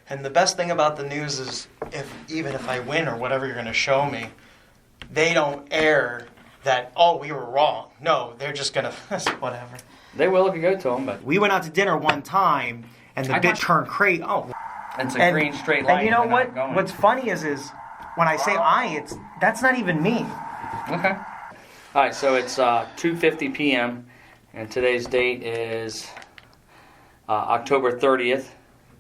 And the best thing about the news is, even if I win or whatever you're going to show me, they don't air that, oh, we were wrong. No, they're just going to, whatever. They will if you go to them, but... We went out to dinner one time, and the bitch turned crazy. Oh. It's a green straight line. And you know what? What's funny is when I say that's not even me. Okay. All right, so it's 2:50 p.m., and today's date is October 30th,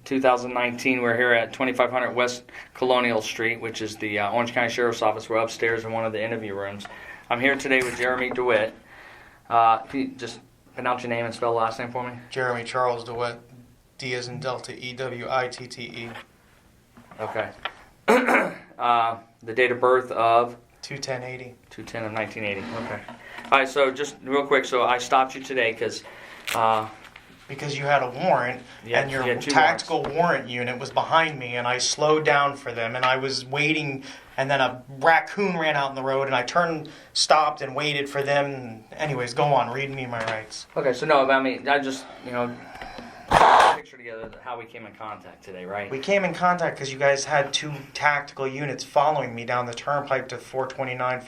2019. We're here at 2500 West Colonial Street, which is the Orange County Sheriff's Office. We're upstairs in one of the interview rooms. I'm here today with Jeremy Dewitte. Can you just pronounce your name and spell the last name for me? Jeremy Charles Dewitte. D as in Delta, E-W-I-T-T-E. Okay. The date of birth of? 2/10/80. 2/10 of 1980. Okay. All right, so just real quick, so I stopped you today because you had a warrant, and your tactical warrant unit was behind me, and I slowed down for them, and I was waiting, and then a raccoon ran out in the road, and I stopped and waited for them. Anyways, go on, read me my rights. Okay, so no, I mean, I just, picture together how we came in contact today, right? We came in contact because you guys had two tactical units following me down the turnpike to 429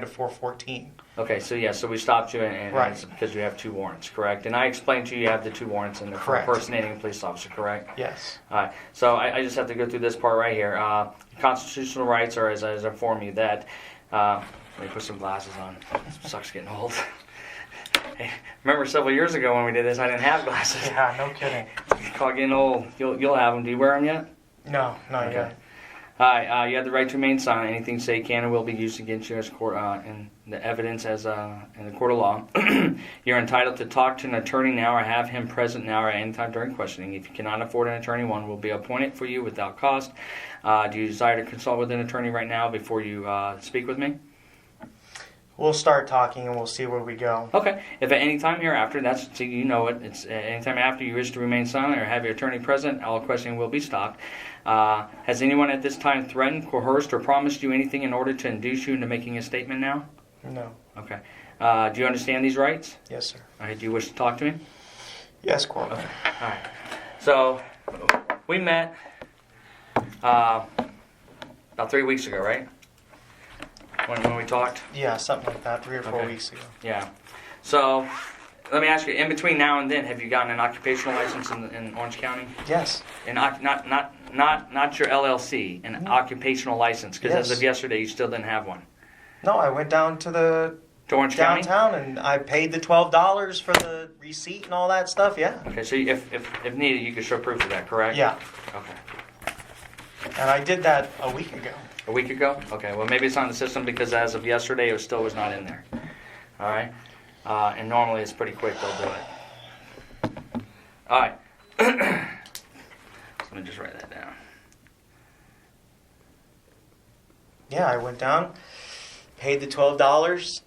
to 414. Okay, so yeah, so we stopped you, and right. It's because you have two warrants, correct? And I explained to you have the two warrants and for personating a police officer, correct? Yes. All right, so I just have to go through this part right here. Constitutional rights are, as I inform you, that, let me put some glasses on. It sucks getting old. Hey, remember several years ago when we did this, I didn't have glasses. Yeah, no kidding. It's called getting old. You'll have them. Do you wear them yet? No, not yet. All right, you have the right to remain silent. Anything say can and will be used against you as court in the evidence as in the court of law. You're entitled to talk to an attorney now or have him present now or at any time during questioning. If you cannot afford an attorney, one will be appointed for you without cost. Do you desire to consult with an attorney right now before you speak with me? We'll start talking and we'll see where we go. Okay. If at any time hereafter, it's any time after you wish to remain silent or have your attorney present, all questioning will be stopped. Has anyone at this time threatened, coerced, or promised you anything in order to induce you into making a statement now? No. Okay. Do you understand these rights? Yes, sir. All right. Do you wish to talk to me? Yes, Corporal. Okay. All right. So, we met about 3 weeks ago, right? When we talked? Yeah, something like that, 3 or 4 weeks ago. Yeah. So, let me ask you, in between now and then, have you gotten an occupational license in Orange County? Yes. And not your LLC, an occupational license, because as of yesterday, you still didn't have one. No, I went down to Orange downtown County? and I paid the $12 for the receipt and all that stuff, yeah. Okay, so if needed, you could show proof of that, correct? Yeah. Okay. And I did that a week ago. A week ago? Okay, well maybe it's on the system because as of yesterday it still was not in there. All right? And normally it's pretty quick, they'll do it. All right. Let me just write that down. Yeah, I went down, paid the $12.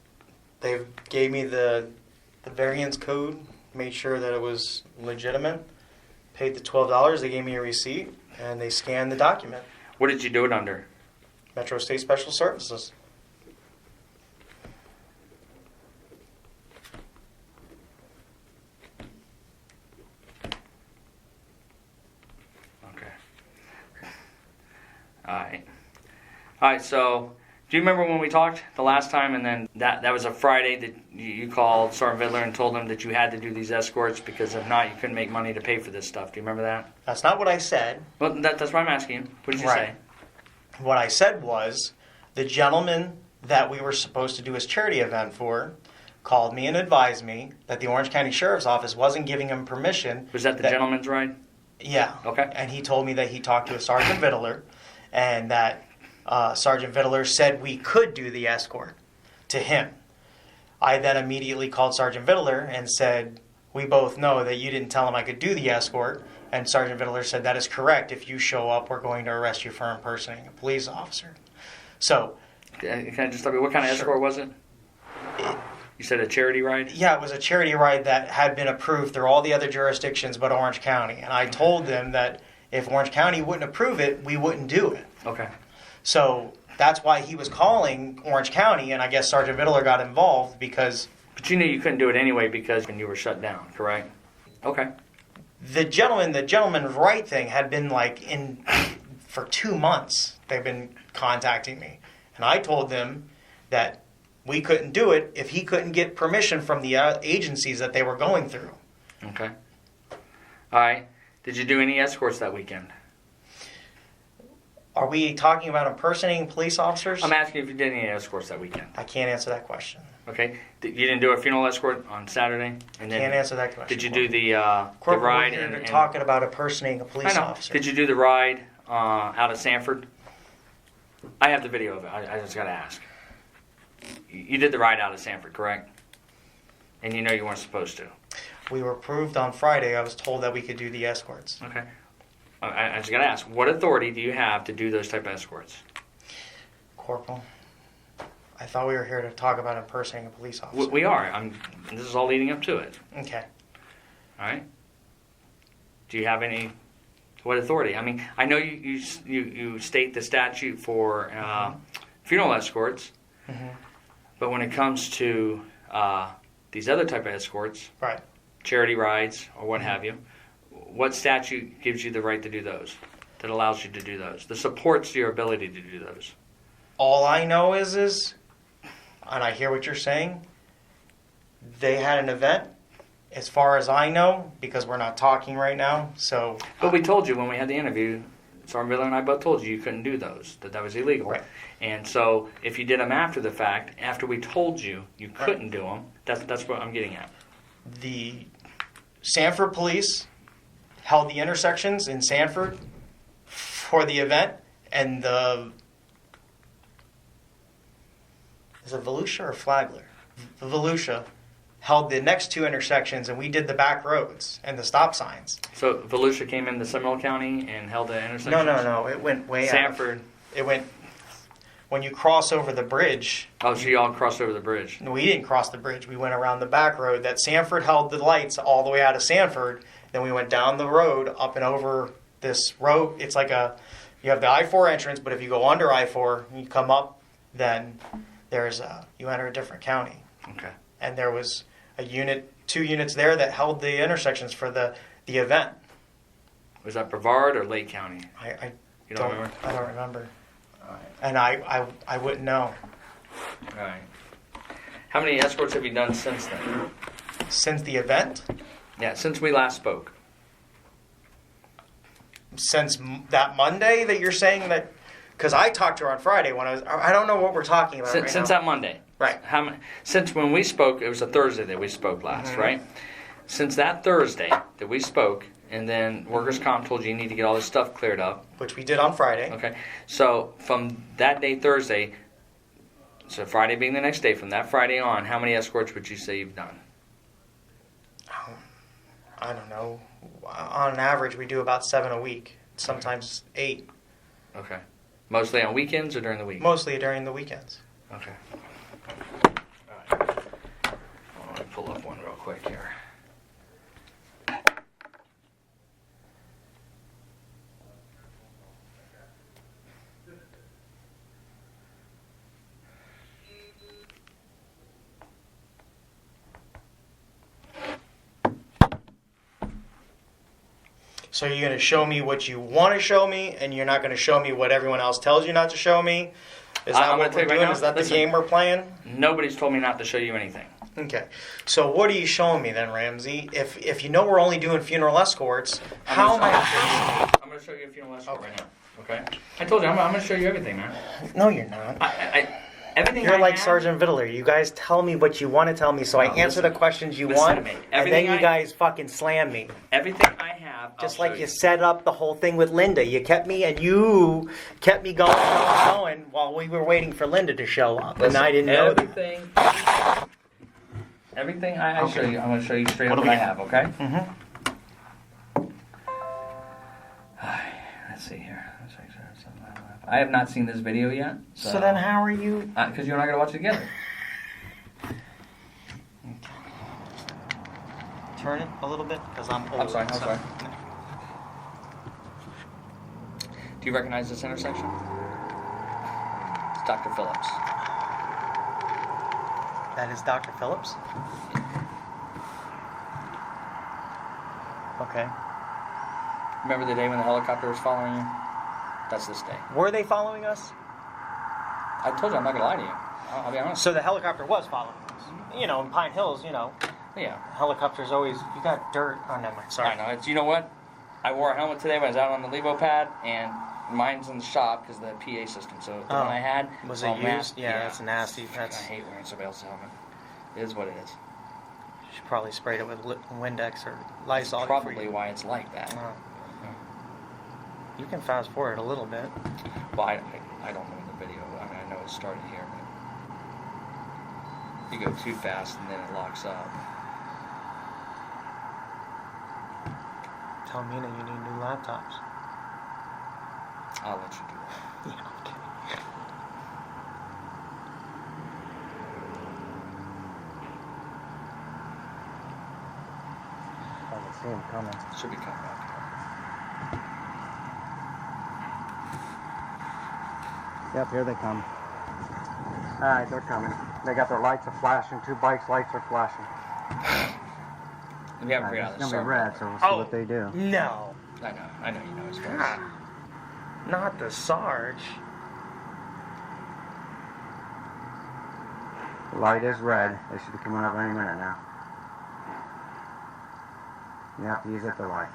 They gave me the variance code, made sure that it was legitimate. Paid the $12, they gave me a receipt, and they scanned the document. What did you do it under? Metro State Special Services. Okay. All right, so do you remember when we talked the last time and then that was a Friday that you called Sergeant Vidler and told him that you had to do these escorts because if not you couldn't make money to pay for this stuff. Do you remember that? That's not what I said. Well, that's why I'm asking you. What did you say? What I said was the gentleman that we were supposed to do his charity event for called me and advised me that the Orange County Sheriff's Office wasn't giving him permission. Was that the gentleman's ride? Yeah. Okay. And he told me that he talked to a Sergeant Vidler and that Sergeant Vidler said we could do the escort to him. I then immediately called Sergeant Vidler and said, we both know that you didn't tell him I could do the escort. And Sergeant Vidler said, that is correct. If you show up, we're going to arrest you for impersonating a police officer. So... Can I just tell you, what kind of escort was it? You said a charity ride? Yeah, it was a charity ride that had been approved through all the other jurisdictions but Orange County. And I told them that if Orange County wouldn't approve it, we wouldn't do it. Okay. So that's why he was calling Orange County, and I guess Sergeant Vidler got involved because... But you knew you couldn't do it anyway because you were shut down, correct? Okay. the gentleman's right thing had been like in for 2 months. They've been contacting me, and I told them that we couldn't do it if he couldn't get permission from the agencies that they were going through. Okay. All right. Did you do any escorts that weekend? Are we talking about impersonating police officers? I'm asking if you did any escorts that weekend. I can't answer that question. Okay. You didn't do a funeral escort on Saturday? And then Can't answer that question. Did you do the Corporal, ride? we're here talking about impersonating a police officer. Did you do the ride out of Sanford? I have the video of it. I just got to ask. You did the ride out of Sanford, correct? And you know you weren't supposed to. We were approved on Friday. I was told that we could do the escorts. Okay. I just got to ask, what authority do you have to do those type of escorts? Corporal, I thought we were here to talk about impersonating a police officer. We are. This is all leading up to it. Okay. All right. Do you have any? What authority? I mean, I know you state the statute for funeral escorts, but when it comes to these other type of escorts, right, charity rides or what have you, what statute gives you the right to do those? That allows you to do those? That supports your ability to do those? All I know is, and I hear what you're saying, they had an event. As far as I know, because we're not talking right now, so... But we told you when we had the interview, Sergeant Miller and I both told you couldn't do those, that was illegal. Right. And so if you did them after the fact, after we told you couldn't do them, that's what I'm getting at. The Sanford police held the intersections in Sanford for the event, and is it Volusia or Flagler? Volusia held the next 2 intersections, and we did the back roads and the stop signs. So Volusia came into Seminole County and held the intersections? No. It went way Sanford. It went when you cross over the bridge. Oh, so you all crossed over the bridge? We didn't cross the bridge. We went around the back road. That Sanford held the lights all the way out of Sanford. Then we went down the road, up and over this road. It's like you have the I-4 entrance, but if you go under I-4, you come up, then you enter a different county. Okay. And there was 2 units there that held the intersections for the event. Was that Brevard or Lake County? You don't remember? I don't remember. All right. And I wouldn't know. All right. How many escorts have you done since then? Since the event? Yeah, since we last spoke. Since that Monday that you're saying that... Because I talked to her on Friday when I don't know what we're talking about Since now. that Monday. Right. Since when we spoke, it was a Thursday that we spoke last, right? Since that Thursday that we spoke, and then workers' comp told you need to get all this stuff cleared up. Which we did on Friday. Okay. So from that day, Thursday, so Friday being the next day, from that Friday on, how many escorts would you say you've done? I don't know. On average, we do about 7 a week. Sometimes 8. Okay. Mostly on weekends or during the week? Mostly during the weekends. Okay. All right. Let me pull up one real quick here. So you're going to show me what you want to show me, and you're not going to show me what everyone else tells you not to show me? Is that what we're doing? Is that the game we're playing? Nobody's told me not to show you anything. Okay. So what are you showing me then, Ramsey? If you know we're only doing funeral escorts, how am I... I'm going to show you a funeral escort right now. Okay? I told you, I'm going to show you everything, man. No, you're not. Everything You're like Sergeant Vittler. You guys tell me what you want to tell me, so I answer the questions you want, and then you guys fucking slam me. Everything I have, just like you set up the whole thing with Linda. You kept me going while we were waiting for Linda to show up, and I didn't know that. Everything I show you, I'm going to show you straight up what I have, okay? Mm-hmm. Let's see here. I have not seen this video yet. So then how are you? Because you and I got to watch it together. Turn it a little bit, because I'm old. I'm sorry. Do you recognize this intersection? It's Dr. Phillips. That is Dr. Phillips? Okay. Remember the day when the helicopter was following you? That's this day. Were they following us? I told you I'm not gonna lie to you. I'll be honest. So the helicopter was following us. You know, in Pine Hills, Yeah. helicopters always, you got dirt on them. Sorry. I know. You know what? I wore a helmet today when I was out on the levo pad, and mine's in the shop because of the PA system. So the one I had was it used? Yeah, that's nasty. I hate wearing somebody else's helmet. It is what it is. You should probably sprayed it with Windex or Lysol. Probably why it's like that. You can fast forward a little bit. Well, I don't know the video. I mean, I know it started here, but you go too fast and then it locks up. Tell Mina you need new laptops. I'll let you do that. Yeah, okay. I can see him coming. Should be coming back. Yep, here they come. Alright, they're coming. They got their lights are flashing. 2 bikes' lights are flashing. We haven't figured out It's this. gonna be red, so we'll see what they do. No. I know you know his voice. God. Not the Sarge. The light is red. They should be coming up any minute now. You have to use it, the light.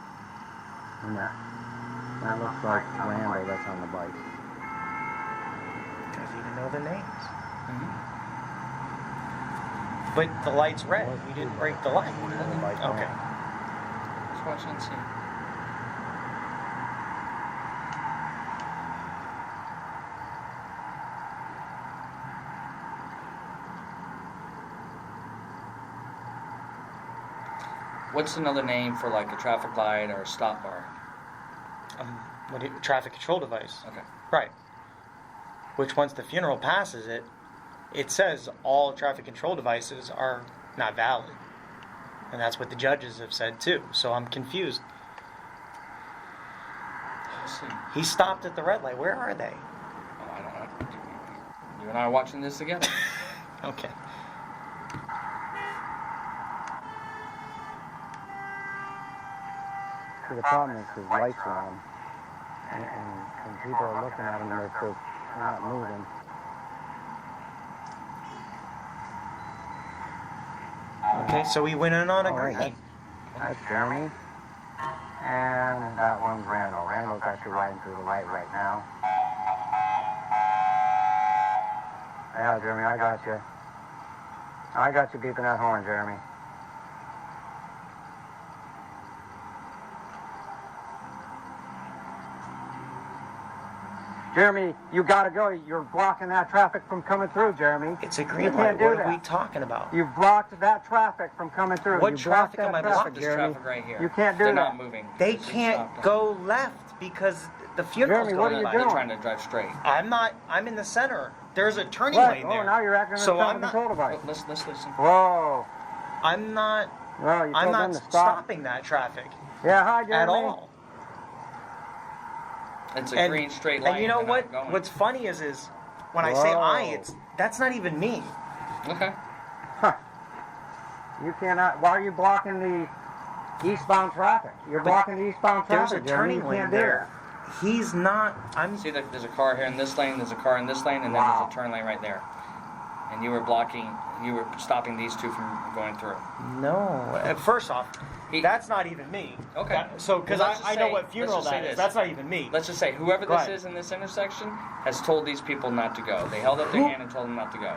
And that looks like Randall that's on the bike. Doesn't even know the names. Mm-hmm. But the light's red. You didn't break the light. Okay. Let's watch and see. What's another name for like a traffic light or a stop bar? Traffic control device. Okay. Right. Which once the funeral passes it, it says all traffic control devices are not valid. And that's what the judges have said too. So I'm confused. Let's see. He stopped at the red light. Where are they? Oh, I don't know. You and I are watching this together. Okay. See, the problem is his lights are on. And people are looking at him, they're not moving. Okay, so we went in on a Oh, wait, green. That's Jeremy. And that one's Randall. Randall's actually riding through the light right now. Yeah, Jeremy, I got you. I got you beeping that horn, Jeremy. Jeremy, you gotta go. You're blocking that traffic from coming through, Jeremy. It's a green You light. can't do What are that. we talking about? You've blocked that traffic from coming through. What You traffic blocked am I that blocking? traffic, This Jeremy. traffic right here. You can't do They're that. not moving. They Just can't stopped. go left because the funeral's Jeremy, what going are you by. They're doing? trying to drive straight. I'm in the center. There's a turning What? lane Oh, there. now you're acting So on I'm a not- control device. Let's listen. Whoa. I'm not Well, you I'm told them not to stop. stopping that traffic Yeah, hi, Jeremy. at all. It's a green straight light. And you know and they're what? not going. What's funny is when I say Whoa. that's not even me. Okay. Huh. You cannot. Why are you blocking the eastbound traffic? You're blocking the eastbound There's traffic, a Jeremy. turning You lane can't do there. He's not. I'm. See, there's a car here in this lane, there's a car in this lane, and then Wow. there's a turn lane right there. And you were stopping these two from going through. No. First off, He- that's not even me. Okay. So because Well, let's just I know say- what funeral let's just say that is. this. That's not even me. Let's just say whoever Go this ahead. is in this intersection has told these people not to go. They held up their Who- hand and told them not to go.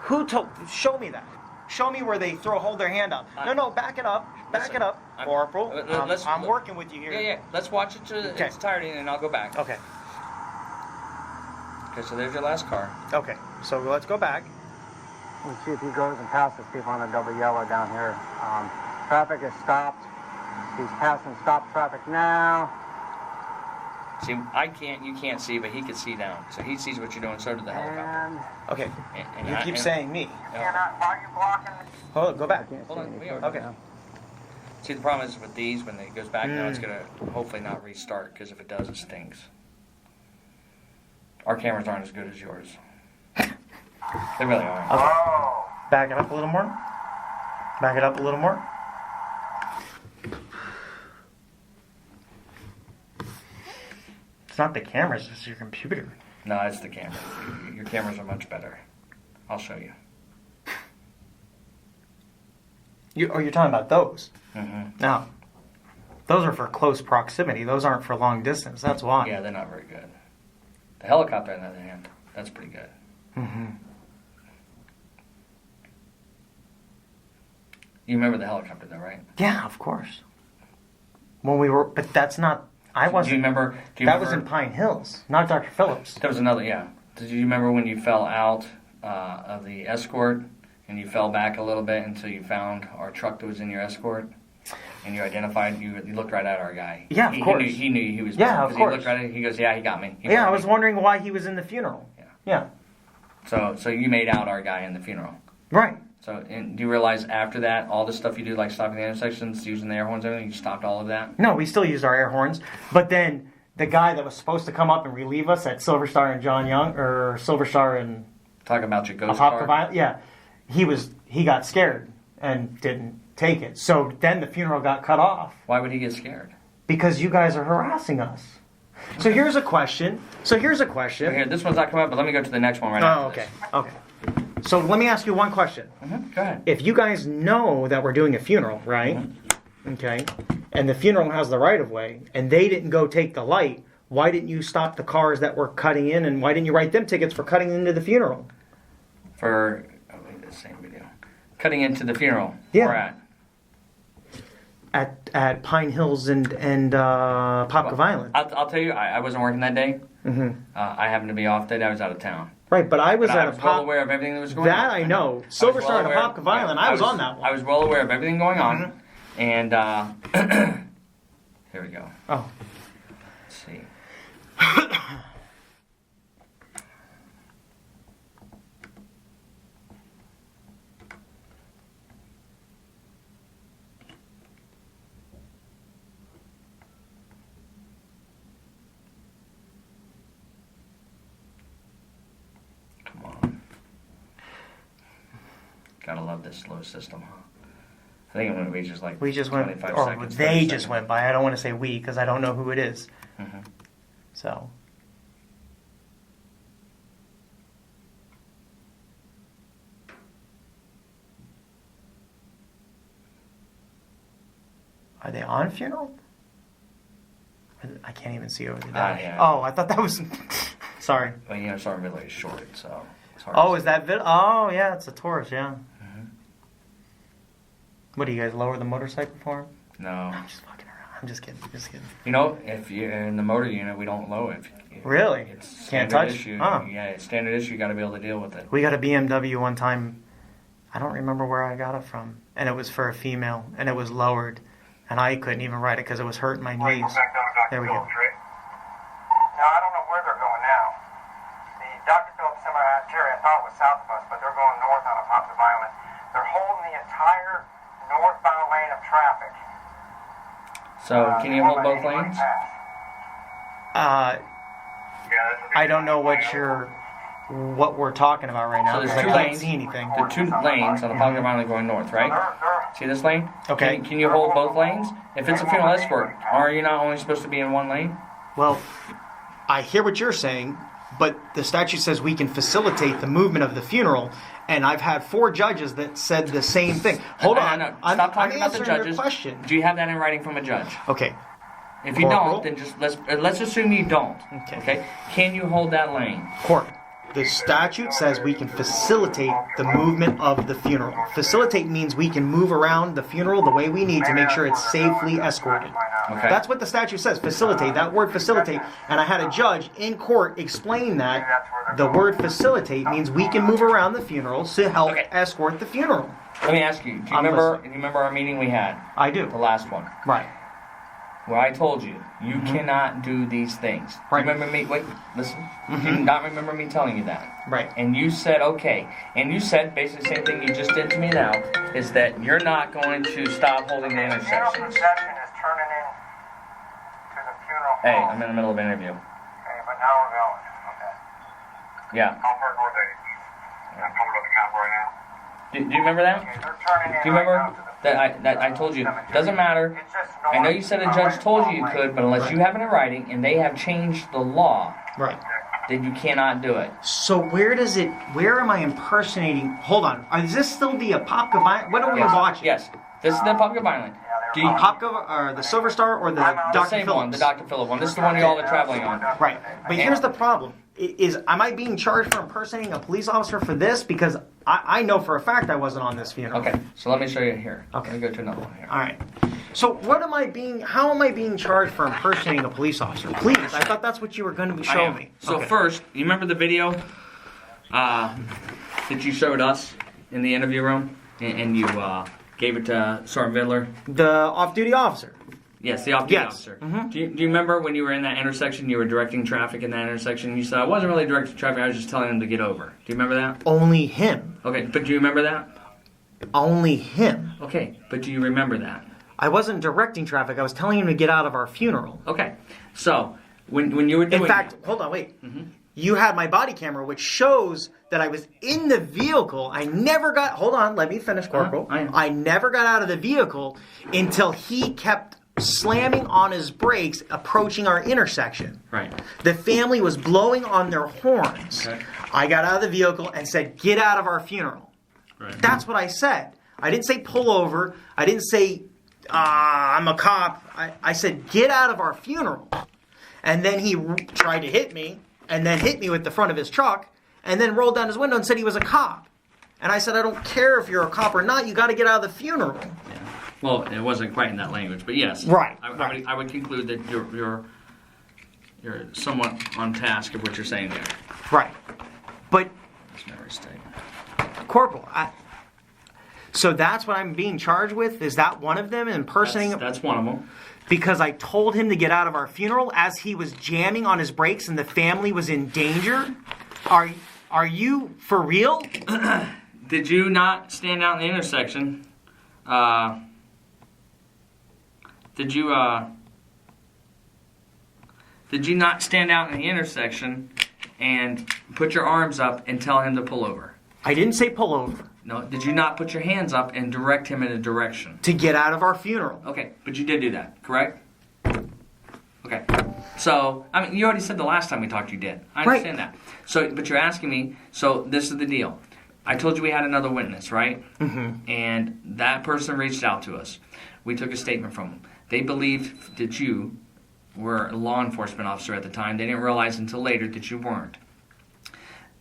Who told? Show me that. Show me where they hold their hand up. No, back it up. Back Listen, it up, I'm- Corporal. let's- I'm working with you here. Yeah. Let's watch it to Okay. its entirety, and then I'll go back. Okay. Okay, so there's your last car. Okay. So let's go back. Let's see if he goes and passes people on the double yellow down here. Traffic is stopped. He's passing stop traffic now. See, you can't see, but he can see down. So he sees what you're doing, so did the helicopter. And Okay. And You I- keep and- saying me. why are you blocking? Hold on. Go back. I can't Hold see on, any we are- further okay. now. See, the problem is with these, when it goes back now, it's Mm. going to hopefully not restart, because if it does, it stinks. Our cameras aren't as good as yours. They really aren't. Okay. Back it up a little more. Back it up a little more. It's not the cameras, it's your computer. No, it's the camera. Your cameras are much better. I'll show you. You're talking about those? Mm-hmm. No. Those are for close proximity. Those aren't for long distance. That's why. Yeah, they're not very good. The helicopter, on the other hand, that's pretty good. Mm-hmm. You remember the helicopter, though, right? Yeah, of course. When we were, but that's not. I wasn't. Do you remember? That was in Pine Hills, not Dr. Phillips. There was another, yeah. Did you remember when you fell out of the escort and you fell back a little bit until you found our truck that was in your escort? And you identified, you looked right at our guy. Yeah, of course. He knew he was. Yeah, of course. He looked right at it. He goes, "Yeah, he got me." I was wondering why he was in the funeral. Yeah. So you made out our guy in the funeral. Right. So, and do you realize after that, all the stuff you do, like stopping the intersections, using the air horns, everything, you stopped all of that? No, we still used our air horns, but then the guy that was supposed to come up and relieve us at Silver Star and John Young, or Silver Star and Talk about your ghost Apopka car. Violent, yeah, he got scared and didn't take it. So then the funeral got cut off. Why would he get scared? Because you guys are harassing us. So here's a question. Here, this one's not coming up, but let me go to the next one right after okay. this. Okay. So let me ask you one question. Mm-hmm. Go ahead. If you guys know that we're doing a funeral, right? Mm-hmm. Okay. And the funeral has the right of way, and they didn't go take the light, why didn't you stop the cars that were cutting in, and why didn't you write them tickets for cutting into the funeral? The same video. Cutting into the funeral. Yeah. Where at? At Pine Hills and Popka Violent. I'll tell you, I wasn't working that day. Mm-hmm. I happened to be off that day. I was out of town. Right, but I was But at I was a well aware of everything that was going on. That I know. Silver Star and Popka Violent, I was on that one. I was well aware of everything going on. Mm-hmm. And here we go. Oh. Let's see. Come on. Gotta love this slow system, huh? I think it went, we just went, 25 or seconds. they 30 just seconds. went by. I don't want to say we because I don't know who it is. Mm-hmm. So. Are they on funeral? I can't even see over the dash. Yeah. Oh, I thought that was. Sorry. Well, you know, Sergeant Ridley is short, so it's hard. Oh, is that Oh, yeah, it's a Taurus, yeah. Mm-hmm. What do you guys lower the motorcycle for him? No. I'm just fucking around. I'm just kidding. You know, if you're in the motor unit, we don't lower it. Really? It's Can't standard touch? issue. Huh. Yeah, it's standard issue. You got to be able to deal with it. We got a BMW one time. I don't remember where I got it from, and it was for a female, and it was lowered, and I couldn't even ride it because it was hurting my knees. There we go. Now, I don't know where they're going now. The Dr. Phillips cemetery I thought was south of us, but they're going north on Apopka Violent. They're holding the entire northbound lane of traffic. So, can you hold both lanes? I don't know what we're talking about right now So because there's I two can't lanes. see anything. There are two lanes on the Apopka Violent going north, right? See this lane? Okay. Can you hold both lanes? If it's a funeral escort, are you not only supposed to be in one lane? Well, I hear what you're saying, but the statute says we can facilitate the movement of the funeral, and I've had 4 judges that said the same thing. Hold on. No. Stop talking about the answering your judges. question. Do you have that in writing from a judge? Okay. If you Corporal? don't, then just let's assume you don't. Okay. Can you hold that lane? Court. The statute says we can facilitate the movement of the funeral. Facilitate means we can move around the funeral the way we need to make sure it's safely escorted. Okay. That's what the statute says, facilitate. That word facilitate. And I had a judge in court explain that the word facilitate means we can move around the funeral to help escort the funeral. Let me ask you. Do you I'm remember our meeting we had? I do. The last one. Right. Where I told you, you cannot do these things. Right. Remember me? Wait, listen. You do not remember me telling you that. Right. And you said, okay. And you said basically the same thing you just did to me now, is that you're not going to stop holding the The funeral intersections. procession is turning in to the funeral home. Hey, I'm in the middle of an interview. Okay, but now we're going. Okay. Yeah. How far north are you? I'm coming to the convoy now. Do you remember that? Okay, they're turning in Do you remember right now to the that I told you. Doesn't matter. It's just I know you said a judge told you you could, but unless you have it in writing and they have changed the law, Right. then you cannot do it. So where am I impersonating? Hold on. Is this still the Apopka Violent? What are we watching? Yes. This is the Apopka Violent. The Apopka, or the Silver Star, or the The Dr. same Phillips? one, the Dr. Phillip one. This is the one you all are traveling on. Right. But here's the problem. Am I being charged for impersonating a police officer for this? Because I know for a fact I wasn't on this funeral. Okay, so let me show you here. Okay. Let me go to another one here. All right. So how am I being charged for impersonating a police officer? Please, I thought that's what you were going to be showing me. So Okay. first, you remember the video that you showed us in the interview room? And you gave it to Sergeant Vidler? The off-duty officer. Yes, the off-duty Yes. officer. Mhm. Do you remember when you were in that intersection, you were directing traffic in that intersection? You said, I wasn't really directing traffic, I was just telling him to get over. Do you remember that? Only him. Okay, but do you remember that? Only him. Okay, but do you remember that? I wasn't directing traffic. I was telling him to get out of our funeral. Okay, so when you were doing In fact, hold on, wait. You had my body camera, which shows that I was in the vehicle. I never got... Hold on, let me finish, Corporal. I am. I never got out of the vehicle until he kept slamming on his brakes approaching our intersection. Right. The family was blowing on their horns. Okay. I got out of the vehicle and said, get out of our funeral. Right. That's what I said. I didn't say pull over. I didn't say, I'm a cop. I said, get out of our funeral. And then he tried to hit me, and then hit me with the front of his truck, and then rolled down his window and said he was a cop. And I said, I don't care if you're a cop or not. You got to get out of the funeral. Yeah. Well, it wasn't quite in that language, but yes. Right. I would conclude that you're somewhat on task of what you're saying there. Right. But, That's never a statement. Corporal, so that's what I'm being charged with? Is that one of them? Impersonating... That's one of them. Because I told him to get out of our funeral as he was jamming on his brakes and the family was in danger? Are you for real? Did you not stand out in the intersection? Did you not stand out in the intersection and put your arms up and tell him to pull over? I didn't say pull over. No, did you not put your hands up and direct him in a direction? To get out of our funeral. Okay, but you did do that, correct? Okay. So, I mean, you already said the last time we talked you did. I understand that. So, but you're asking me, so this is the deal. I told you we had another witness, right? Mm-hmm. And that person reached out to us. We took a statement from them. They believed that you were a law enforcement officer at the time. They didn't realize until later that you weren't.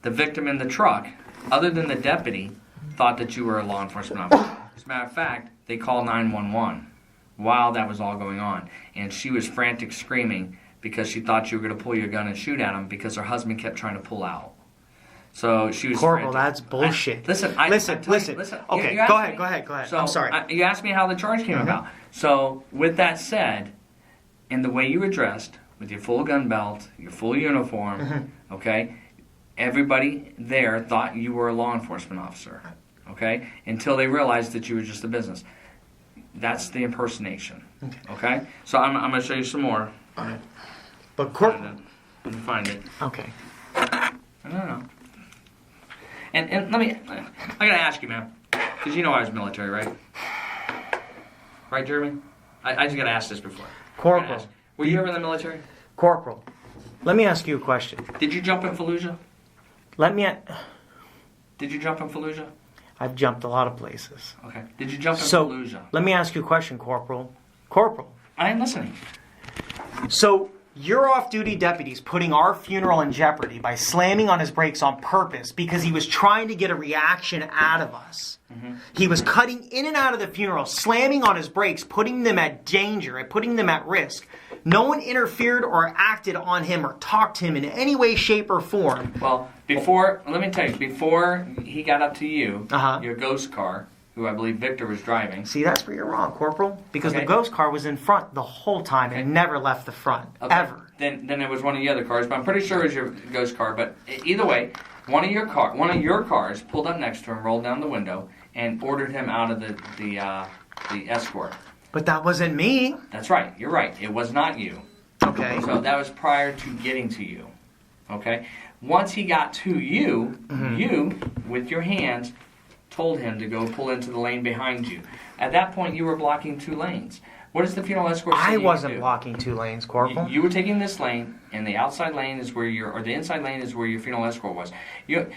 The victim in the truck, other than the deputy, thought that you were a law enforcement officer. As a matter of fact, they called 911 while that was all going on. And she was frantic screaming because she thought you were going to pull your gun and shoot at him because her husband kept trying to pull out. So she was Corporal, frantic. that's bullshit. Listen. Okay, You asked go ahead, me- go ahead. So, I'm sorry. You asked me how the charge came about. So, with that said, and the way you were dressed, with your full gun belt, your full uniform, okay, everybody there thought you were a law enforcement officer, okay, until they realized that you were just a business. That's the impersonation, okay? So, I'm going to show you some more. But Corporal... Let me find it. Okay. I don't know. And let me, I gotta ask you, man, because you know I was military, right? Right, Jeremy? I just gotta ask this before. Corporal. Were you ever in the military? Corporal, let me ask you a question. Did you jump in Fallujah? Did you jump in Fallujah? I've jumped a lot of places. Okay. Did you jump in So, Fallujah? let me ask you a question, Corporal. Corporal, I am listening. so your off-duty deputy's putting our funeral in jeopardy by slamming on his brakes on purpose because he was trying to get a reaction out of us. He was cutting in and out of the funeral, slamming on his brakes, putting them at danger and putting them at risk. No one interfered or acted on him or talked to him in any way, shape, or form. Well, let me tell you, before he got up to you, your ghost car, who I believe Victor was driving. See, that's where you're wrong, Corporal. Because Okay. the ghost car was in front the whole time and never left the front. Okay. Ever. Then it was one of the other cars, but I'm pretty sure it was your ghost car. But either way, one of your cars pulled up next to him, rolled down the window, and ordered him out of the escort. But that wasn't me. That's right. You're right. It was not you. Okay. So that was prior to getting to you. Okay. Once he got to you, you with your hands told him to go pull into the lane behind you. At that point, you were blocking 2 lanes. What does the funeral escort say I you wasn't do? blocking 2 lanes, Corporal. You were taking this lane, and the outside lane is where or the inside lane is where your funeral escort was. You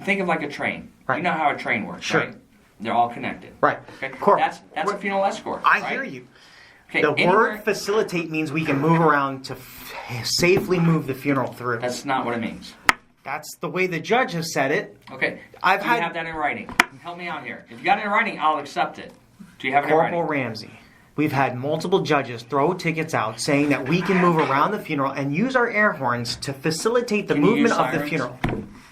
think of like a train. Right. You know how a train works, Sure. right? They're all connected. Right. Okay? Corporal, That's a funeral escort. I right? hear you. Okay, The anywhere- word facilitate means we can move around to safely move the funeral through. That's not what it means. That's the way the judge has said it. Okay. I've Do you had- have that in writing? Help me out here. If you got it in writing, I'll accept it. Do you have it in Corporal writing? Ramsey, we've had multiple judges throw tickets out saying that we can move around the funeral and use our air horns to facilitate the Can you movement use of the sirens? funeral.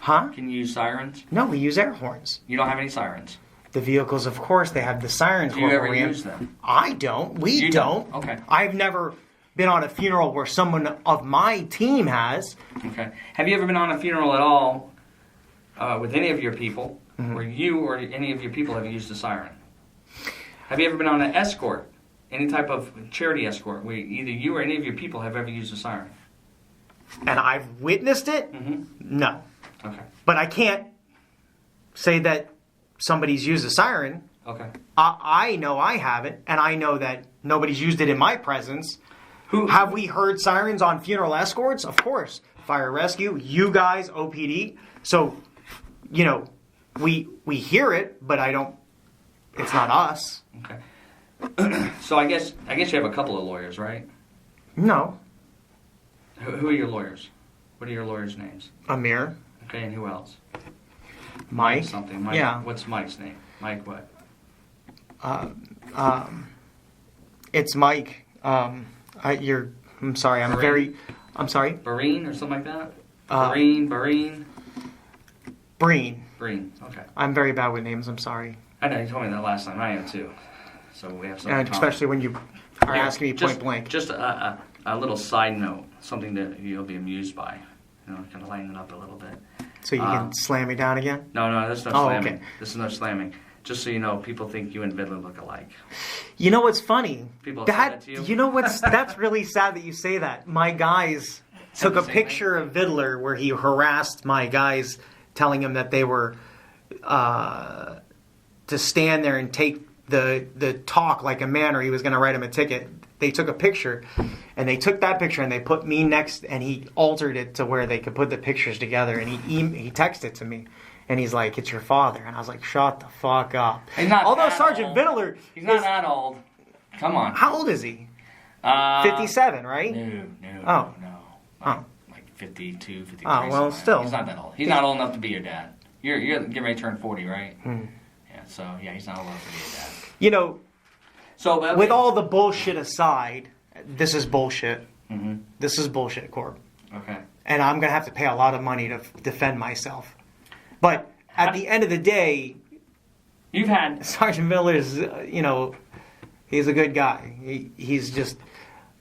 Huh? Can you use sirens? No, we use air horns. You don't have any sirens. The vehicles, of course, they have the sirens. Do you Corporal ever Ram- use them? I don't. We You don't. don't? Okay. I've never been on a funeral where someone of my team has. Okay. Have you ever been on a funeral at all with any of your people where you or any of your people have used a siren? Have you ever been on an escort, any type of charity escort, where either you or any of your people have ever used a siren? And I've witnessed it? Mm-hmm. No. Okay. But I can't say that somebody's used a siren. Okay. I know I haven't, and I know that nobody's used it in my presence. Who Have we heard sirens on funeral escorts? Of course. Fire rescue, you guys, OPD. So, you know, we hear it, but I don't. It's not us. Okay. So I guess you have a couple of lawyers, right? No. Who are your lawyers? What are your lawyers' names? Amir, Okay, and who else? Mike. Something. Mike. Yeah. What's Mike's name? Mike what? It's Mike. I'm sorry. I'm sorry. Bareen or something like that? Uh, Bareen. Breen. Okay. I'm very bad with names. I'm sorry. I know, you told me that last time. I am too. So we have something And in common. especially when you are Yeah, asking me point blank. Just a little side note, something that you'll be amused by. Kind of lighten it up a little bit. So you can slam me down again? No, there's no Oh, slamming. okay. This is no slamming. Just so you know, people think you and Vidler look alike. You know what's funny? People have said that to you? know what's that's really sad that you say that. My guys took the a same picture of Vidler where he harassed my guys, telling him that they were to stand there and take the talk like a man, or he was going to write him a ticket. They took a picture, and they took that picture and they put me next, and he altered it to where they could put the pictures together, and he texted to me. And he's like, "It's your father," and I was like, "Shut the fuck up." He's not Although that Sergeant old. Vidler, He's not that old. Come on. how old is he? 57, right? No. Oh. Like 52, 53. Oh, well, something like that. still. He's not that old. He's not old enough to be your dad. You're getting ready to turn 40, right? Hmm. Yeah, so, yeah, he's not old enough to be your dad. You know, So, okay. with all the bullshit aside, this is bullshit. Mm-hmm. This is bullshit, Corp. Okay. And I'm going to have to pay a lot of money to defend myself. But at the end of the day, You've had... Sergeant Miller's, he's a good guy.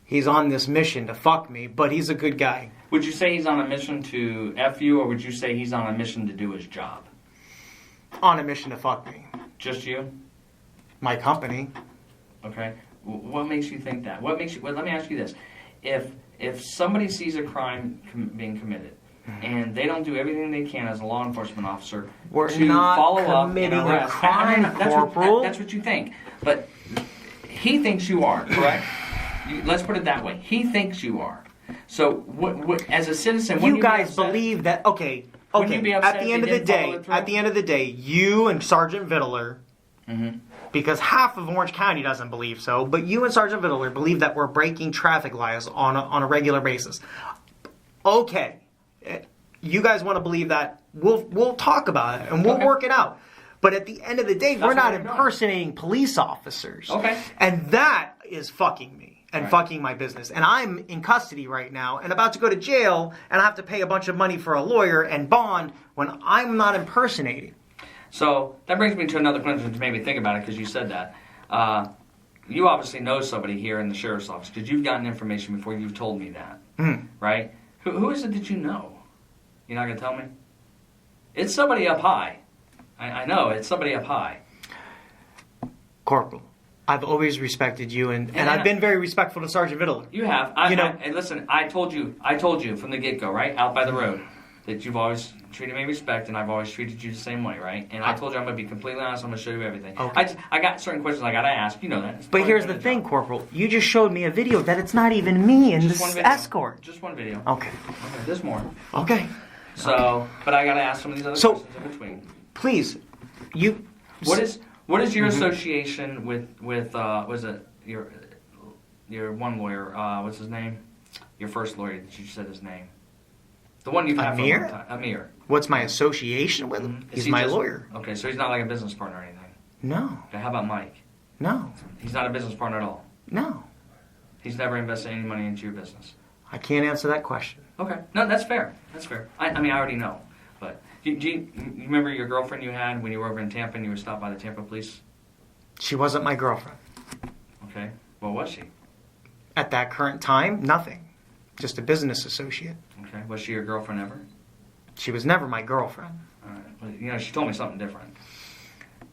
He's on this mission to fuck me, but he's a good guy. Would you say he's on a mission to F you, or would you say he's on a mission to do his job? On a mission to fuck me. Just you? My company. Okay. What makes you think that? What makes you... Well, let me ask you this. If somebody sees a crime being committed, and they don't do everything they can as a law enforcement officer We're to not follow up and committing a arrest. crime, Corporal. That's what you think. But he thinks you are, correct? Let's put it that way. He thinks you are. So, what as a citizen, You guys believe that? Okay. Wouldn't you be upset At the if end they of the didn't follow day, it through? at the end of the day, you and Sergeant Vittler, because half of Orange County doesn't believe so, but you and Sergeant Vittler believe that we're breaking traffic laws on a regular basis. Okay, you guys want to believe that? We'll talk about it and we'll work it out. But at the end of the day, we're what not we're doing. impersonating police officers. Okay. And that is fucking me. And fucking my business. And I'm in custody right now and about to go to jail, and I have to pay a bunch of money for a lawyer and bond when I'm not impersonating. So that brings me to another question to make me think about it, because you said that. You obviously know somebody here in the sheriff's office, because you've gotten information before you've told me that, right? Who is it that you know? You're not going to tell me? It's somebody up high. I know, it's somebody up high. Corporal, I've always respected you, and I've been very respectful to Sergeant Vittler. You have. And listen, I told you from the get-go, right? Out by the road. that you've always treated me with respect, and I've always treated you the same way, right? And I told you I'm going to be completely honest. I'm going to show you everything. Okay. I got certain questions I got to ask. You know that. It's But part here's of the thing, job. Corporal. You just showed me a video that it's not even me in Just one this video. escort. Just one video. Okay. Okay, there's more. Okay. So, but I got to ask some of these other So- questions in between. Please, you. What is your association with was it your one lawyer? What's his name? Your first lawyer that you said his name. The one you've had for a long time. Amir. What's my association with him? Is He's he my just- lawyer. Okay, so he's not like a business partner or anything. No. Okay, how about Mike? No. He's not a business partner at all. No. He's never invested any money into your business. I can't answer that question. Okay, no, that's fair. That's fair. I mean, I already know. But do you remember your girlfriend you had when you were over in Tampa and you were stopped by the Tampa police? She wasn't my girlfriend. Okay, what was she? At that current time, nothing. Just a business associate. Okay, was she your girlfriend ever? She was never my girlfriend. All right. Well, you know, she told me something different.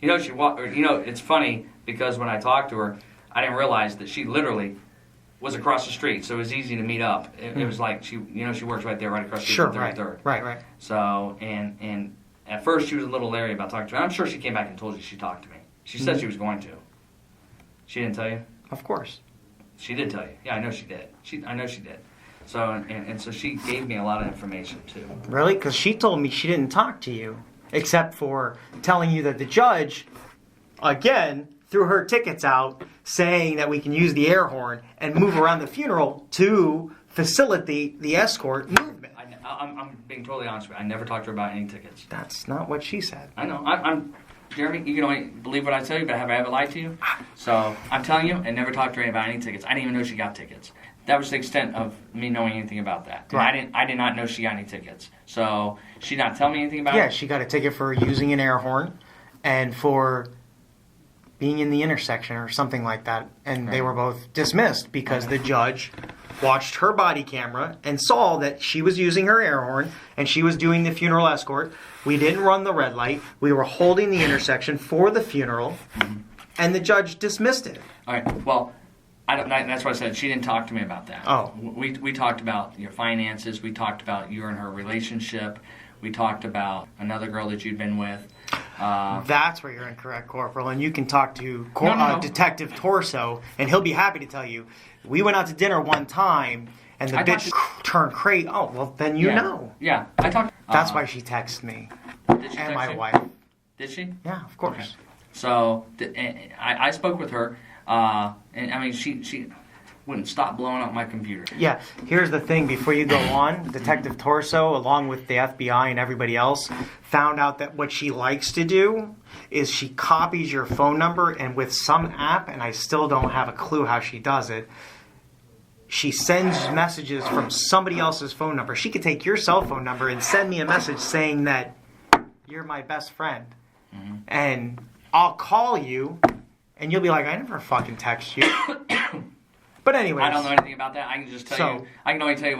You know, it's funny because when I talked to her, I didn't realize that she literally was across the street, so it was easy to meet up. It was like she works right there, right across the street Sure, from right. 33rd. Right. So, and at first she was a little leery about talking to me. I'm sure she came back and told you she talked to me. She said she was going to. She didn't tell you? Of course. She did tell you. Yeah, I know she did. I know she did. So, and so she gave me a lot of information, too. Really? Because she told me she didn't talk to you, except for telling you that the judge, again, threw her tickets out, saying that we can use the air horn and move around the funeral to facilitate the escort movement. I'm being totally honest with you. I never talked to her about any tickets. That's not what she said. I know. I'm Jeremy, you can only believe what I tell you, but have I ever lied to you? So I'm telling you, I never talked to her about any tickets. I didn't even know she got tickets. That was the extent of me knowing anything about that. And Right. I did not know she got any tickets. So she did not tell me anything about Yeah, it. she got a ticket for using an air horn and for being in the intersection or something like that. And they were both dismissed because the judge watched her body camera and saw that she was using her air horn and she was doing the funeral escort. We didn't run the red light. We were holding the intersection for the funeral, and the judge dismissed it. All right. Well, that's what I said. She didn't talk to me about that. Oh. We talked about your finances. We talked about you and her relationship. We talked about another girl that you'd been with. That's where you're incorrect, Corporal, and you can talk to No. Detective Torso, and he'll be happy to tell you. We went out to dinner one time, and the I bitch turned crazy. Oh, well, then you know. Yeah, I talked. That's why she texted me Did she and text my you? wife. Did she? Yeah, of course. Okay. So I spoke with her, and I mean she wouldn't stop blowing up my computer. Yeah, here's the thing. Before you go on, Detective Torso, along with the FBI and everybody else, found out that what she likes to do is she copies your phone number, and with some app, and I still don't have a clue how she does it, she sends messages from somebody else's phone number. She could take your cell phone number and send me a message saying that you're my best friend. And I'll call you, and you'll be like, I never fucking text you. But anyways. I don't know anything about that. I can just tell So- you. I can only tell you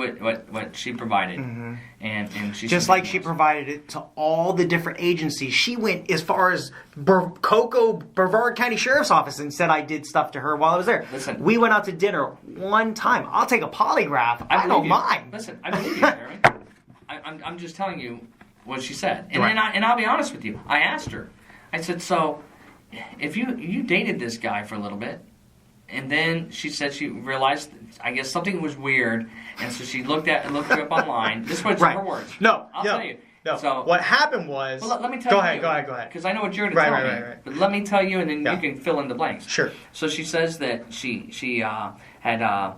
what she provided, and she Just like she provided it to all the different agencies. She went as far as Brevard County Sheriff's Office and said I did stuff to her while I was there. Listen. We went out to dinner one time. I'll take a polygraph. I believe don't you. mind. Listen, I believe you, Jeremy. I'm just telling you what she said, and Right. I'll be honest with you. I asked her. I said, so if you dated this guy for a little bit. And then she said she realized, I guess something was weird, and so she looked you up online. This was Right. her words. No, I'll no, tell you. No. So what happened was... well, let me tell go you. Ahead, go ahead. Because I know what you're going to tell me. Right. But let me tell you, and then Yeah. you can fill in the blanks. Sure. So she says that she had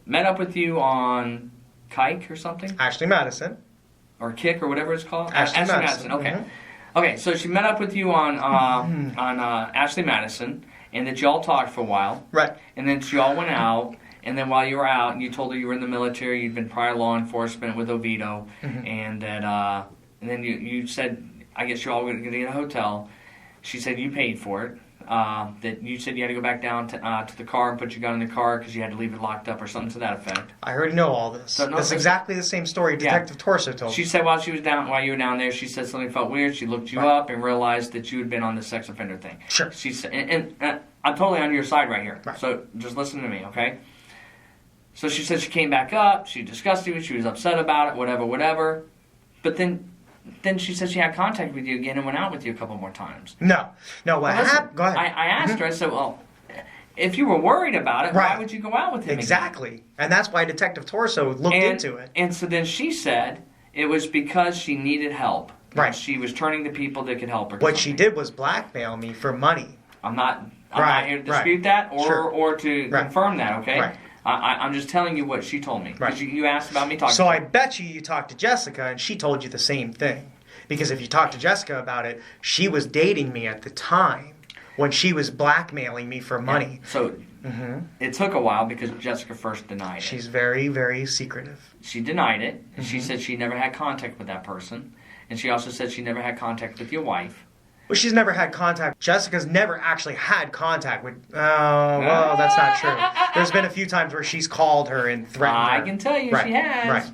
met up with you on Kike or something, Ashley Madison. or Kick or whatever it's called. Ashley Madison. Okay. Mhm. Okay. So she met up with you on Ashley Madison, and that y'all talked for a while. Right. And then y'all went out, and then while you were out, you told her you were in the military, you'd been prior law enforcement with Oviedo, and that, and then you said, I guess you all were going to get a hotel. She said you paid for it. That you said you had to go back down to the car and put your gun in the car because you had to leave it locked up or something to that effect. I already know all this. So, no, That's exactly the same story Detective Torso told She me. said while you were down there, she said something felt weird. She looked you Right. up and realized that you had been on the sex offender thing. Sure. She said, and I'm totally on your side right here. Right. So just listen to me, okay? So she said she came back up. She discussed it. She was upset about it. Whatever. But then she said she had contact with you again and went out with you a couple more times. No. What happened? Go ahead. I asked her, I said, well, if you were worried about it, why would you go out with him Exactly. again? And that's why Detective Torso looked into it. And so then she said it was because she needed help. Right. She was turning to people that could help her. What she did was blackmail me for money. I'm not here to dispute that or to confirm that, okay? Right. I'm just telling you what she told me. Because you asked about me talking to her. So I her. bet you talked to Jessica and she told you the same thing. Because if you talked to Jessica about it, she was dating me at the time when she was blackmailing me for money. Yeah. So it took a while because Jessica first denied it. She's very, very secretive. She denied it. And she said she never had contact with that person. And she also said she never had contact with your wife. Well, she's never had contact. Jessica's never actually had contact with... well, that's not true. There's been a few times where she's called her and threatened her. I can tell you she has. Right.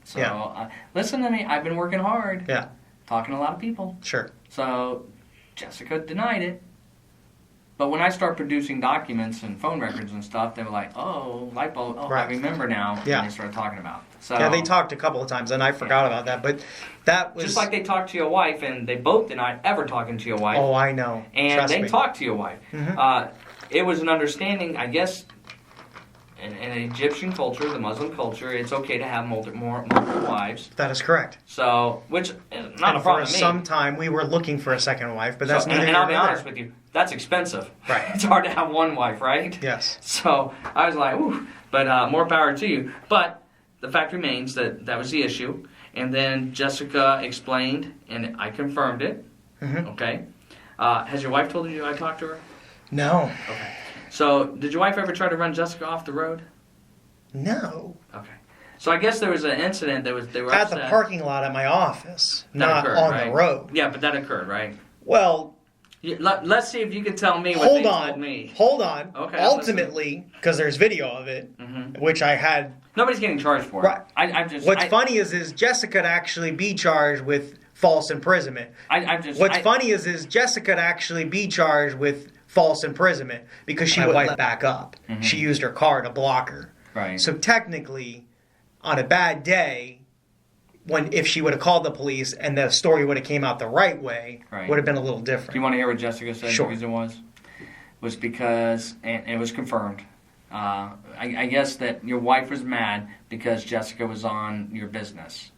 So, listen to me. I've been working hard. Yeah. Talking to a lot of people. Sure. So, Jessica denied it. But when I start producing documents and phone records and stuff, they were like, oh, light bulb, I remember now. Yeah. And they started talking about it. So, yeah, they talked a couple of times, and I forgot about that. But that was... Just like they talked to your wife, and they both denied ever talking to your wife. Oh, I know. And Trust they me. talked to your wife. It was an understanding, I guess, in Egyptian culture, the Muslim culture, it's okay to have multiple wives. That is correct. So, which is not a problem for to me. some time, we were looking for a second wife, but that's neither and I'll be here nor honest there. with you, that's expensive. Right. It's hard to have one wife, right? Yes. So I was like, ooh, but more power to you. But the fact remains that was the issue. And then Jessica explained, and I confirmed it. Okay. Has your wife told you I talked to her? No. Okay. So did your wife ever try to run Jessica off the road? No. Okay. So I guess there was an incident they were At upset. the parking lot at my office, That not occurred, on right? the road. Yeah, but that occurred, right? Well, Let's see if you can tell me what they told me. Hold on. Okay, Ultimately, because there's video of it, which I had... Nobody's getting charged for it. Right. I'm just... What's funny is Jessica could actually be charged with false imprisonment. What's funny is Jessica could actually be charged with false imprisonment because she wouldn't let back up. She used her car to block her. Right. So technically, on a bad day, if she would have called the police and the story would have came out the right way, would have been a little different. Do you want to hear what Jessica said Sure. the reason was because, and it was confirmed, I guess that your wife was mad because Jessica was on your business.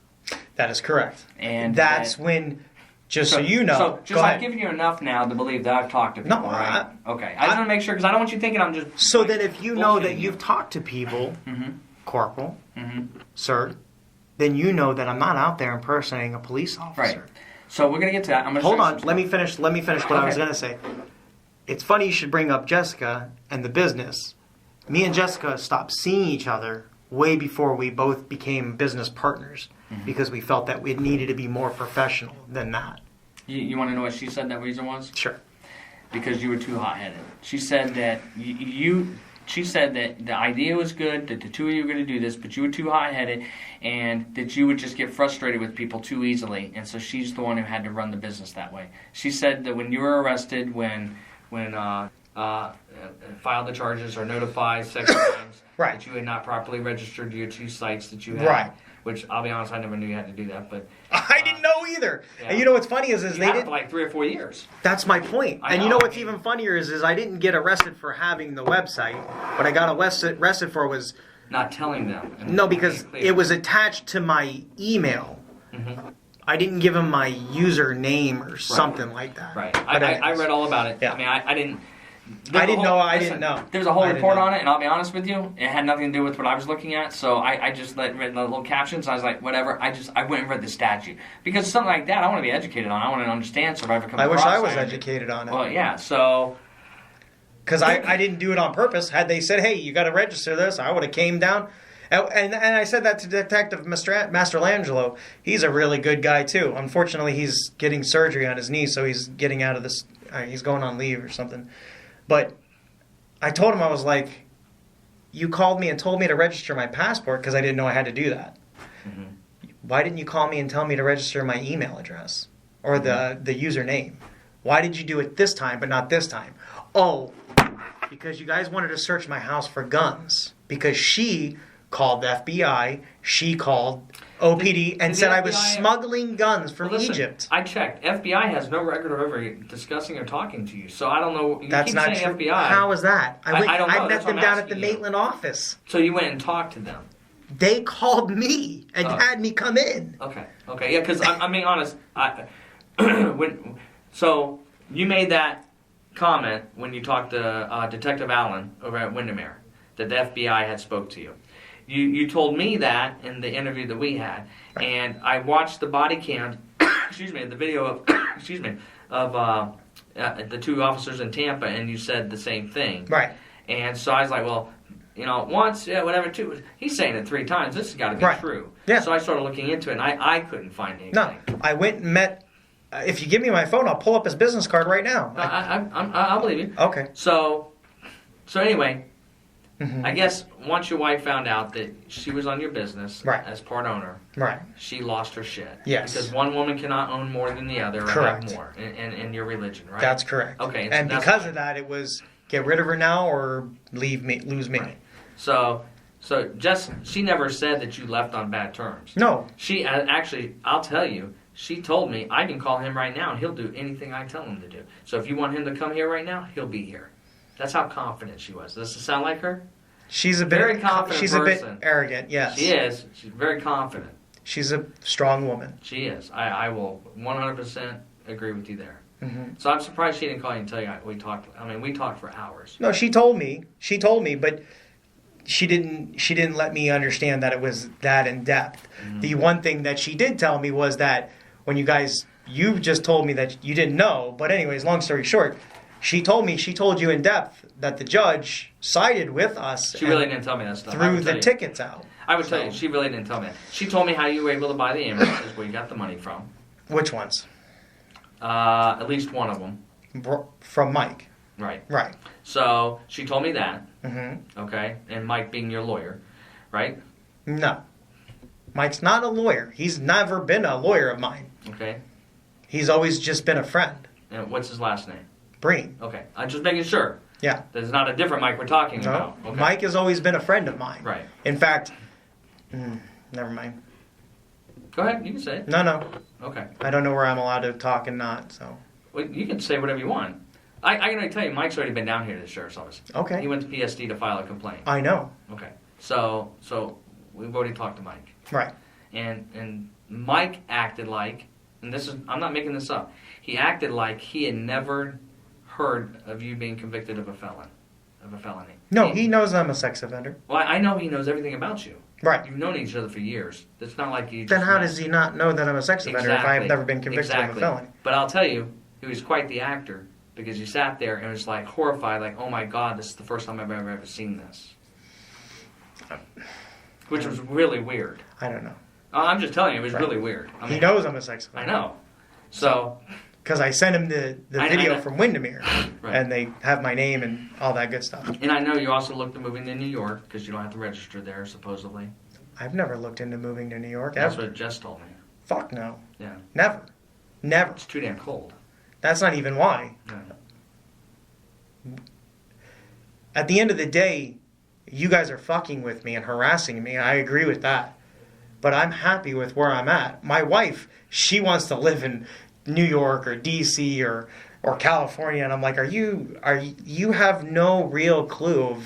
That is correct. And that's when, so you know. So just I've given you enough now to believe that I've talked to people, right? Okay. I just want to make sure, because I don't want you thinking I'm just... So then if you know that you've talked to people, Corporal, sir, then you know that I'm not out there impersonating a police officer. Right. So we're going to get to that. I'm going to Hold on. Let me finish what I was going to say. It's funny you should bring up Jessica and the business. Me and Jessica stopped seeing each other way before we both became business partners because we felt that it needed to be more professional than that. You want to know what she said that reason was? Sure. Because you were too hot-headed. She said that She said that the idea was good, that the two of you were going to do this, but you were too hot-headed, and that you would just get frustrated with people too easily, and so she's the one who had to run the business that way. She said that when you were arrested, when filed the charges or notified sex crimes, that you had not properly registered your two sites that you had. Right. Which, I'll be honest, I never knew you had to do that, but... I didn't know either. Yeah. And you know what's funny is they did for like 3 or 4 years. That's my point. And you know what's even funnier is I didn't get arrested for having the website. What I got arrested for was... Not telling them. No, because it was attached to my email. I didn't give them my username or something like that. Right. I read all about it. Yeah. I mean, I didn't... I didn't know. There was a whole report on it, and I'll be honest with you, it had nothing to do with what I was looking at, so I just read the little captions, and I was like, whatever, I went and read the statute. Because something like that, I want to be educated on. I want to understand, so if I ever come across I wish I was educated on it. Well, yeah, so... Because I didn't do it on purpose. Had they said, hey, you got to register this, I would have came down. And I said that to Detective Mastrolangelo. He's a really good guy, too. Unfortunately, he's getting surgery on his knee, so he's getting out of this... he's going on leave or something. But I told him, I was like, you called me and told me to register my passport because I didn't know I had to do that. Why didn't you call me and tell me to register my email address or the username? Why did you do it this time but not this time? Oh, because you guys wanted to search my house for guns. Because she called the FBI. She called OPD and Did said the I was FBI smuggling guns from Well, listen, Egypt. I checked. FBI has no record of ever discussing or talking to you, so I don't know. You That's keep not saying true. FBI. How is that? I don't know. I met That's what them I'm down at the asking you. Maitland office. So you went and talked to them. They called me and had me come in. Okay. Yeah, because I'm being honest. So you made that comment when you talked to Detective Allen over at Windermere that the FBI had spoke to you. You told me that in the interview that we had, and I watched the body cam. The video of of the two officers in Tampa, and you said the same thing. Right. And so I was like, well, once, whatever, two. He's saying it 3 times. This has got to be true. Yeah. So I started looking into it, and I couldn't find anything. No, I went and met. If you give me my phone, I'll pull up his business card right now. I'll believe you. Okay. So anyway, I guess once your wife found out that she was on your business as part owner, she lost her shit. Yes. Because one woman cannot own more than the other or Correct. have more in your religion, right? That's correct. Okay. And because of that, it was get rid of her now or lose me. Right. So she never said that you left on bad terms. No. She actually, I'll tell you, she told me I can call him right now and he'll do anything I tell him to do. So if you want him to come here right now, he'll be here. That's how confident she was. Does it sound like her? She's a bit very confident. She's person. a bit arrogant. Yes. She is. She's very confident. She's a strong woman. She is. I will 100% agree with you there. Mm-hmm. So I'm surprised she didn't call you and tell you we talked. I mean, we talked for hours. No, she told me, but she didn't let me understand that it was that in depth. Mm-hmm. The one thing that she did tell me was that when you just told me that you didn't know, but anyways, long story short, she told you in depth that the judge sided with us. She really didn't tell me that stuff. Threw the tickets out. I would tell you, she really didn't tell me that. She told me how you were able to buy the ambulances, where you got the money from. Which ones? At least one of them. From Mike. Right. Right. So she told me that. Mm-hmm. Okay. And Mike being your lawyer, right? No. Mike's not a lawyer. He's never been a lawyer of mine. Okay. He's always just been a friend. And what's his last name? Breen. Okay. I'm just making sure. Yeah. There's not a different Mike we're talking about. Okay. Mike has always been a friend of mine. Right. In fact, never mind. Go ahead. You can say it. No. Okay. I don't know where I'm allowed to talk and not, so. Well, you can say whatever you want. I can already tell you, Mike's already been down here to the sheriff's office. Okay. He went to PSD to file a complaint. I know. Okay. So we've already talked to Mike. Right. And Mike acted like, and I'm not making this up, he acted like he had never heard of you being convicted of a felony. No, he knows I'm a sex offender. Well, I know he knows everything about you. Right. You've known each other for years. It's not like you. Then how does he not know that I'm a sex offender if I have never been convicted of a felony? But I'll tell you, he was quite the actor because you sat there and was like horrified, like, oh my God, this is the first time I've ever seen this. Which was really weird. I don't know. I'm just telling you, it was really weird. I mean, he knows I'm a sex offender. I know. So. Because I sent him the video from Windermere, right. And they have my name and all that good stuff. And I know you also looked at moving to New York because you don't have to register there, supposedly. I've never looked into moving to New York. That's ever. what Jess told me. Fuck no. Yeah. Never. It's too damn cold. That's not even why. Yeah. At the end of the day, you guys are fucking with me and harassing me. I agree with that. But I'm happy with where I'm at. My wife, she wants to live in New York or DC or California, and I'm like, you have no real clue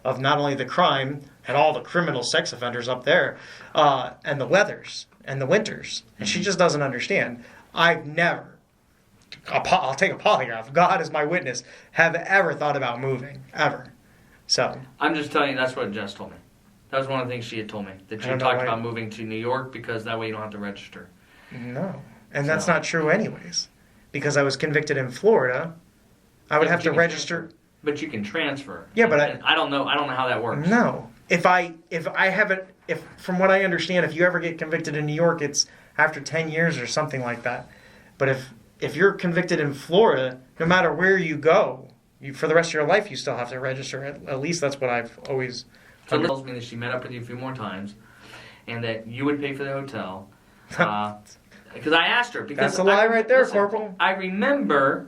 of not only the crime and all the criminal sex offenders up there, and the weathers and the winters, and she just doesn't understand. I've never, I'll take a polygraph, God is my witness, have ever thought about moving, ever. So I'm just telling you, that's what Jess told me. That was one of the things she had told me, that you talked about moving to New York because that way you don't have to register. No. And that's not true anyways. Because I was convicted in Florida, I would have to register. But you can transfer. Yeah, but I don't know how that works. No. If from what I understand, if you ever get convicted in New York, it's after 10 years or something like that. But if you're convicted in Florida, no matter where you go, for the rest of your life, you still have to register. At least that's what I've always. So it tells me that she met up with you a few more times, and that you would pay for the hotel. Because I asked her. Because that's a lie right there, Corporal. I remember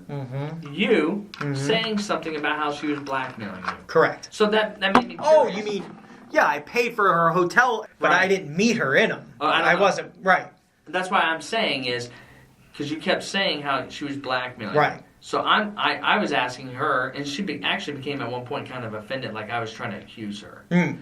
you saying something about how she was blackmailing you. Correct. So that made me curious. Oh, Yeah, I paid for her hotel, but Right. I didn't meet her in them. Oh, I don't I know. wasn't, right. That's why I'm saying is, because you kept saying how she was blackmailing. Right. So I was asking her, and she actually became at one point kind of offended, like I was trying to accuse her. Mm.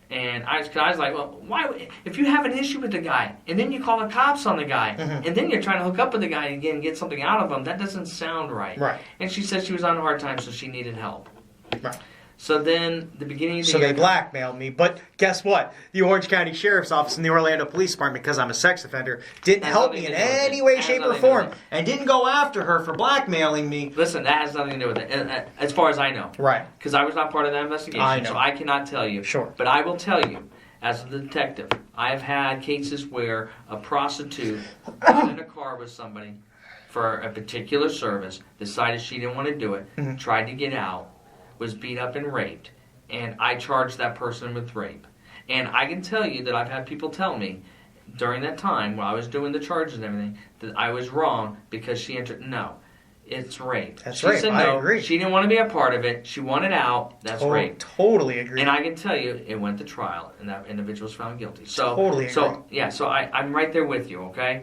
And I was like, well, why? If you have an issue with the guy, and then you call the cops on the guy, and then you're trying to hook up with the guy again and get something out of him, that doesn't sound right. Right. And she said she was on a hard time, so she needed help. Right. So then the beginning of the So year, they blackmailed me. But guess what? The Orange County Sheriff's Office and the Orlando Police Department, because I'm a sex offender, didn't Has help nothing me in to do with any it. way, Has shape, or nothing to do form. with it. And didn't go after her for blackmailing me. Listen, that has nothing to do with it, as far as I know. Right. Because I was not part of that investigation, I know. so I cannot tell you. Sure. But I will tell you, as a detective, I have had cases where a prostitute was in a car with somebody for a particular service, decided she didn't want to do it, tried to get out, was beat up and raped, and I charged that person with rape. And I can tell you that I've had people tell me during that time while I was doing the charges and everything that I was wrong because she entered. No, it's rape. That's She rape. said I no. agree. She didn't want to be a part of it. She wanted out. That's rape. Totally agree. And I can tell you, it went to trial, and that individual was found guilty. So, Totally agree. So yeah, so I'm right there with you. Okay.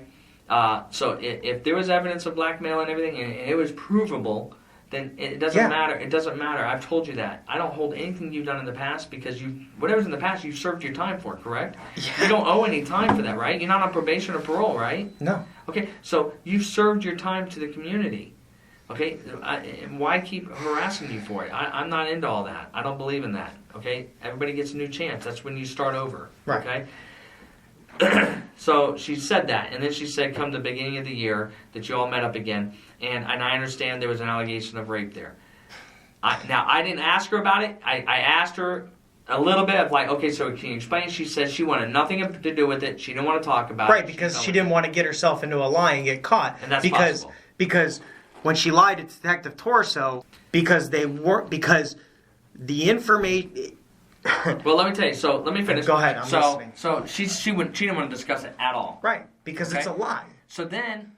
So if there was evidence of blackmail and everything, and it was provable, then it doesn't matter. It doesn't matter. I've told you that. I don't hold anything you've done in the past because whatever's in the past, you've served your time for, correct? Yeah. You don't owe any time for that, right? You're not on probation or parole, right? No. Okay, so you've served your time to the community. Okay, why keep harassing you for it? I'm not into all that. I don't believe in that. Okay, everybody gets a new chance. That's when you start over. Right. Okay. So she said that, and then she said, come the beginning of the year, that you all met up again, and I understand there was an allegation of rape there. Now, I didn't ask her about it. I asked her a little bit of like, okay, so can you explain? She said she wanted nothing to do with it. She didn't want to talk about it. Right, because she didn't want to get herself into a lie and get caught. And that's because, possible. Because when she lied to Detective Torso, because the information... Well, let me tell you. So let me finish. Go ahead, I'm listening. So she didn't want to discuss it at all. Right, because it's a lie. So then